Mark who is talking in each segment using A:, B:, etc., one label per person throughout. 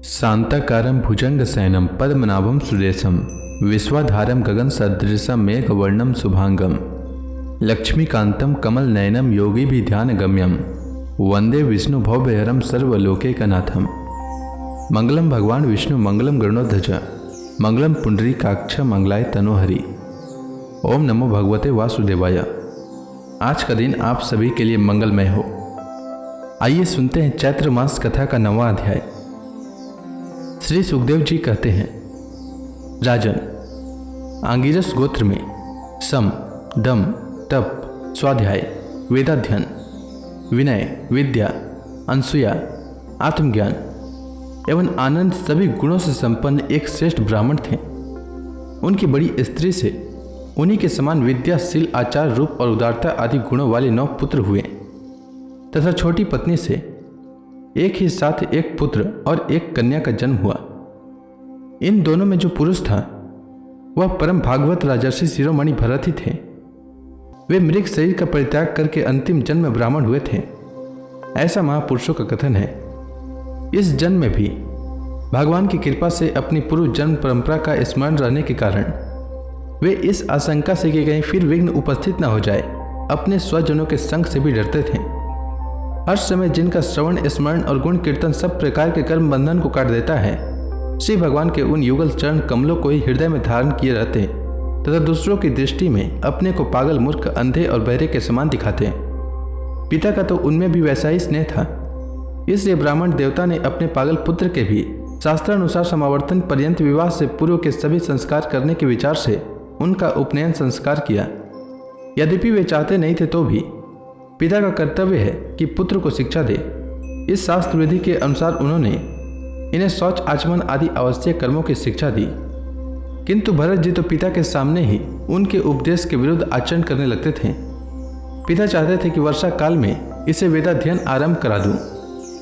A: शांताकारं भुजंगशयनं पद्मनाभं सुरेशं विश्वाधारं गगनसदृशं मेघवर्णं शुभांगं लक्ष्मीकान्तं कमलनयनं योगिभिध्यानगम्यं वंदे विष्णुभवभयहरं सर्वलोकैकनाथं। मंगलम भगवान विष्णु मंगलम गरुड़ध्वज मंगलम पुंडरीकाक्ष मंगलाय तनोहरि। ओम नमो भगवते वासुदेवाय। आज का दिन आप सभी के लिए मंगलमय हो। आइए सुनते हैं चैत्र मास कथा का 9वां अध्याय। श्री सुखदेव जी कहते हैं, राजन, आंगिरस गोत्र में सम, दम, तप, स्वाध्याय, वेदाध्ययन, विनय, विद्या, अनसूया, आत्मज्ञान एवं आनंद सभी गुणों से संपन्न एक श्रेष्ठ ब्राह्मण थे। उनकी बड़ी स्त्री से उन्हीं के समान विद्याशील, आचार, रूप और उदारता आदि गुणों वाले 9 पुत्र हुए तथा छोटी पत्नी से एक ही साथ एक पुत्र और एक कन्या का जन्म हुआ। इन दोनों में जो पुरुष था वह परम भागवत राजर्षि शिरोमणि भरत ही थे। वे मृग शरीर का परित्याग करके अंतिम जन्म में ब्राह्मण हुए थे, ऐसा महापुरुषों का कथन है। इस जन्म में भी भगवान की कृपा से अपनी पूर्व जन्म परंपरा का स्मरण रहने के कारण वे इस आशंका से कि कहीं फिर विघ्न उपस्थित न हो जाए, अपने स्वजनों के संग से भी डरते थे। हर समय जिनका श्रवण, स्मरण और गुण कीर्तन सब प्रकार के कर्म बंधन को काट देता है, श्री भगवान के उन युगल चरण कमलों को ही हृदय में धारण किए रहते तथा दूसरों की दृष्टि में अपने को पागल, मूर्ख, अंधे और बहरे के समान दिखाते। पिता का तो उनमें भी वैसा ही स्नेह था, इसलिए ब्राह्मण देवता ने अपने पागल पुत्र के भी शास्त्रानुसार समावर्तन पर्यंत विवाह से पूर्व के सभी संस्कार करने के विचार से उनका उपनयन संस्कार किया। यद्यपि वे चाहते नहीं थे तो भी पिता का कर्तव्य है कि पुत्र को शिक्षा दे। इस शास्त्र विधि के अनुसार उन्होंने इन्हें शौच, आचमन आदि आवश्यक कर्मों की शिक्षा दी। किंतु भरत जी तो पिता के सामने ही उनके उपदेश के विरुद्ध आचरण करने लगते थे। पिता चाहते थे कि वर्षा काल में इसे वेदाध्ययन आरंभ करा दूं,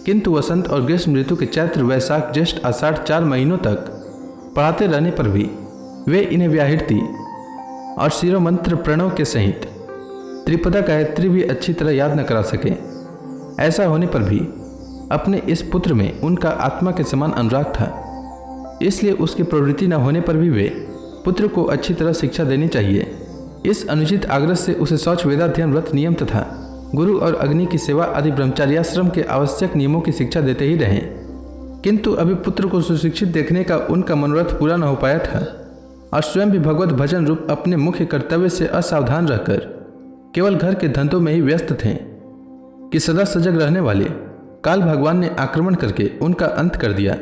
A: किंतु वसंत और ग्रीष्म ऋतु के चैत्र, वैशाख, ज्येष्ठ, आषाढ़ 4 महीनों तक पढ़ाते रहने पर भी वे इन्हें व्याहृति और शिरोमंत्र प्रणव के सहित त्रिपदा गायत्री भी अच्छी तरह याद न करा सके। ऐसा होने पर भी अपने इस पुत्र में उनका आत्मा के समान अनुराग था, इसलिए उसकी प्रवृत्ति न होने पर भी वे पुत्र को अच्छी तरह शिक्षा देनी चाहिए। इस अनुचित आग्रह से उसे शौच, वेदाध्ययन, व्रत, नियम तथा गुरु और अग्नि की सेवा आदि ब्रह्मचार्याश्रम के आवश्यक नियमों की शिक्षा देते ही रहे। किंतु अभी पुत्र को सुशिक्षित देखने का उनका मनोरथ पूरा न हो पाया था और स्वयं भी भगवत भजन रूप अपने मुख्य कर्तव्य से असावधान रहकर केवल घर के धंधों में ही व्यस्त थे कि सदा सजग रहने वाले काल भगवान ने आक्रमण करके उनका अंत कर दिया।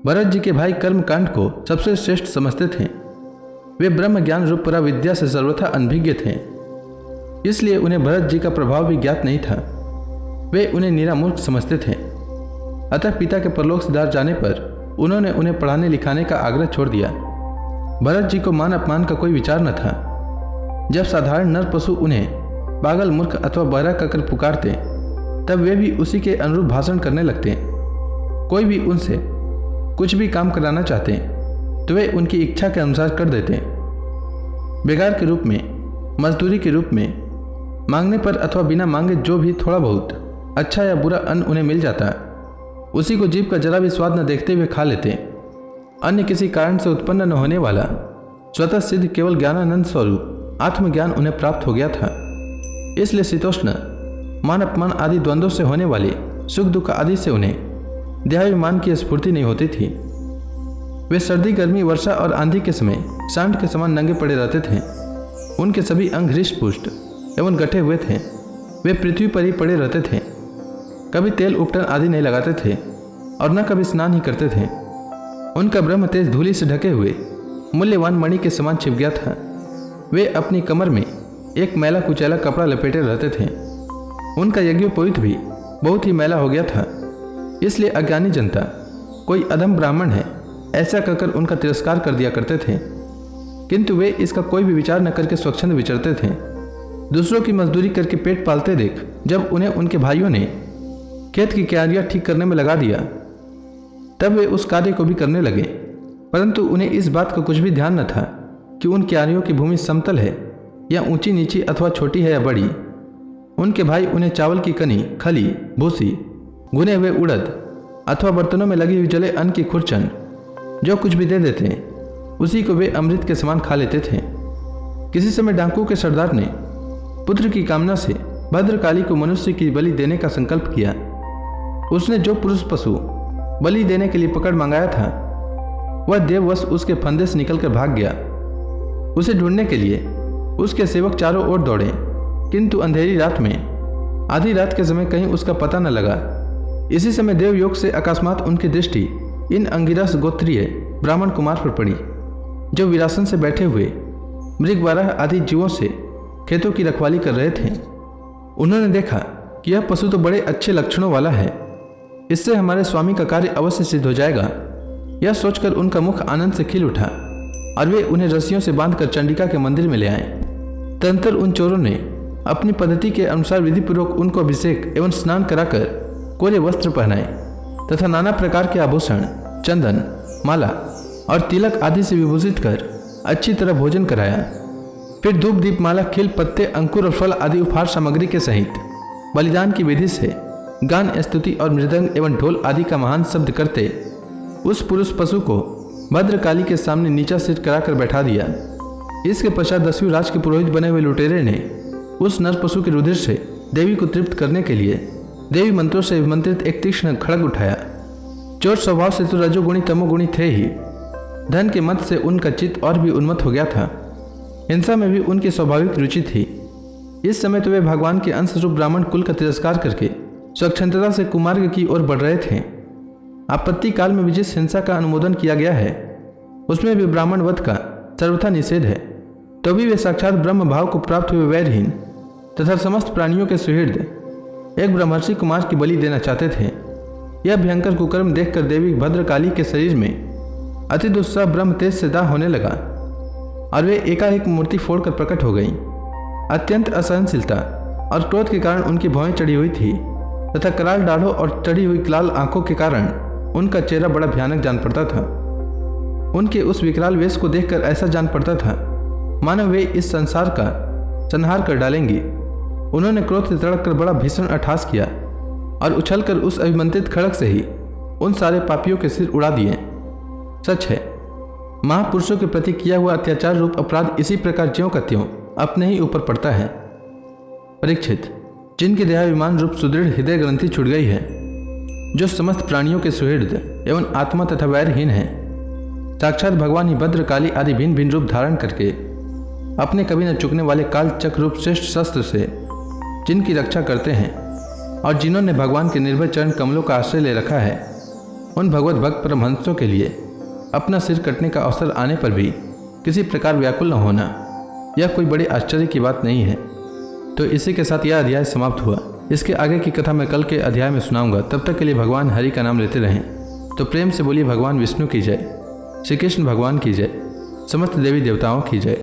A: भरत जी के भाई कर्मकांड को सबसे श्रेष्ठ समझते थे। वे ब्रह्म ज्ञान रूप परा विद्या से सर्वथा अनभिज्ञ थे, इसलिए उन्हें भरत जी का प्रभाव भी ज्ञात नहीं था। वे उन्हें निरामूर्ख समझते थे। अतः पिता के परलोक सिधार जाने पर उन्होंने उन्हें पढ़ाने लिखाने का आग्रह छोड़ दिया। भरत जी को मान अपमान का कोई विचार न था। जब साधारण नर पशु उन्हें पागल, मूर्ख अथवा बहरा कहकर पुकारते तब वे भी उसी के अनुरूप भाषण करने लगते। कोई भी उनसे कुछ भी काम कराना चाहते तो वे उनकी इच्छा के अनुसार कर देते। बेगार के रूप में, मजदूरी के रूप में मांगने पर अथवा बिना मांगे जो भी थोड़ा बहुत अच्छा या बुरा अन्न उन्हें मिल जाता, उसी को जीभ का जरा भी स्वाद न देखते हुए खा लेते। अन्य किसी कारण से उत्पन्न न होने वाला स्वतः सिद्ध केवल ज्ञानानंद स्वरूप आत्मज्ञान उन्हें प्राप्त हो गया था। इसलिए शीतोष्ण, मान अपमान आदि द्वंद्वों से होने वाले सुख दुख आदि से उन्हें देहाभिमान की स्फूर्ति नहीं होती थी। वे सर्दी, गर्मी, वर्षा और आंधी के समय सांड के समान नंगे पड़े रहते थे। उनके सभी अंग हृष्ट पुष्ट एवं गठे हुए थे। वे पृथ्वी पर ही पड़े रहते थे, कभी तेल उपटन आदि नहीं लगाते थे और न कभी स्नान ही करते थे। उनका ब्रह्म तेज धूलि से ढके हुए मूल्यवान मणि के समान छिप गया था। वे अपनी कमर में एक मैला कुचैला कपड़ा लपेटे रहते थे। उनका यज्ञोपवीत भी बहुत ही मैला हो गया था, इसलिए अज्ञानी जनता कोई अधम ब्राह्मण है ऐसा कहकर उनका तिरस्कार कर दिया करते थे। किंतु वे इसका कोई भी विचार न करके स्वच्छंद विचरते थे। दूसरों की मजदूरी करके पेट पालते देख जब उन्हें उनके भाइयों ने खेत की क्यारियां ठीक करने में लगा दिया तब वे उस कार्य को भी करने लगे, परंतु उन्हें इस बात का कुछ भी ध्यान न था कि उन क्यारियों की भूमि समतल है या ऊंची नीची अथवा छोटी है या बड़ी। उनके भाई उन्हें चावल की कनी, खली, भूसी, भुने हुए उड़द, अथवा बर्तनों में लगी हुई जले अन्न की खुरचन जो कुछ भी दे देते उसी को वे अमृत के समान खा लेते थे। किसी समय डाकू के सरदार ने पुत्र की कामना से भद्रकाली को मनुष्य की बलि देने का संकल्प किया। उसने जो पुरुष पशु बलि देने के लिए पकड़ मंगाया था वह देववश उसके फंदे से निकलकर भाग गया। उसे ढूंढने के लिए उसके सेवक चारों ओर दौड़े, किंतु अंधेरी रात में आधी रात के समय कहीं उसका पता न लगा। इसी समय देवयोग से अकस्मात उनकी दृष्टि इन अंगिरस गोत्रीय ब्राह्मण कुमार पर पड़ी, जो विरासन से बैठे हुए मृगवाराह आदि जीवों से खेतों की रखवाली कर रहे थे। उन्होंने देखा कि यह पशु तो बड़े अच्छे लक्षणों वाला है, इससे हमारे स्वामी का कार्य अवश्य सिद्ध हो जाएगा। यह सोचकर उनका मुख आनंद से खिल उठा और वे उन्हें रस्सियों से बांधकर चंडिका के मंदिर में ले आए। तदंतर उन चोरों ने अपनी पद्धति के अनुसार विधिपूर्वक उनको अभिषेक एवं स्नान कराकर कोरे वस्त्र पहनाए तथा नाना प्रकार के आभूषण, चंदन, माला और तिलक आदि से विभूषित कर अच्छी तरह भोजन कराया। फिर धूप, दीप, माला, खिल, पत्ते, अंकुर और फल आदि उपहार सामग्री के सहित बलिदान की विधि से गान, स्तुति और मृदंग एवं ढोल आदि का महान शब्द करते उस पुरुष पशु को भद्रकाली के सामने नीचा सिर कराकर बैठा दिया। इसके पश्चात 10वीं राज के पुरोहित बने हुए लुटेरे ने उस नर पशु के रुधिर से देवी को तृप्त करने के लिए देवी मंत्रों से अभिमंत्रित एक तीक्ष्ण खड़ग उठाया। चोर स्वभाव से तो रजोगुणी तमोगुणी थे ही, धन के मत से उनका चित्त और भी उन्मत्त हो गया था। हिंसा में भी उनकी स्वाभाविक रुचि थी। इस समय तो वे भगवान के अंश रूप ब्राह्मण कुल का तिरस्कार करके स्वच्छंदता से कुमार्ग की ओर बढ़ रहे थे। आपत्ति काल में भी जिस हिंसा का अनुमोदन किया गया है उसमें भी ब्राह्मण वध का सर्वथा निषेध है। तो भी वे साक्षात ब्रह्म भाव को प्राप्त हुए वैरहीन तथा समस्त प्राणियों के सुहृद एक ब्रह्मर्षि कुमार की बलि देना चाहते थे। यह भयंकर कुकर्म देखकर देवी भद्रकाली के शरीर में अति दुस्साह ब्रह्म तेज से दाह होने लगा और वे एकाएक मूर्ति फोड़कर प्रकट हो गई। अत्यंत असहनशीलता और क्रोध के कारण उनकी भौहें चढ़ी हुई थी तथा कराल दाढ़ों और चढ़ी हुई लाल आंखों के कारण उनका चेहरा बड़ा भयानक जान पड़ता था। उनके उस विकराल वेश को देखकर ऐसा जान पड़ता था मानो वे इस संसार का संहार कर डालेंगी। उन्होंने क्रोध से तड़क कर बड़ा भीषण अट्टहास किया और उछलकर उस अभिमंत्रित खड़ग से ही उन सारे पापियों के सिर उड़ा दिए। सच है, महापुरुषों के प्रति किया हुआ अत्याचार रूप अपराध इसी प्रकार ज्यों का त्यों अपने ही ऊपर पड़ता है। परीक्षित, जिनके देहाभिमान रूप सुदृढ़ हृदय ग्रंथि छूट गई है, जो समस्त प्राणियों के सुहृद एवं आत्मा तथा वैरहीन है, साक्षात भगवान ही भद्रकाली आदि भिन्न भिन्न रूप धारण करके अपने कभी न चुकने वाले काल चक्र रूप श्रेष्ठ शस्त्र से जिनकी रक्षा करते हैं और जिन्होंने भगवान के निर्भय चरण कमलों का आश्रय ले रखा है, उन भगवत भक्त परमहंसों के लिए अपना सिर कटने का अवसर आने पर भी किसी प्रकार व्याकुल न होना, यह कोई बड़े आश्चर्य की बात नहीं है। तो इसी के साथ यह अध्याय समाप्त हुआ। इसके आगे की कथा मैं कल के अध्याय में सुनाऊंगा। तब तक के लिए भगवान हरि का नाम लेते रहें। तो प्रेम से बोलिए भगवान विष्णु की जय, श्री कृष्ण भगवान की जय, समस्त देवी देवताओं की जय।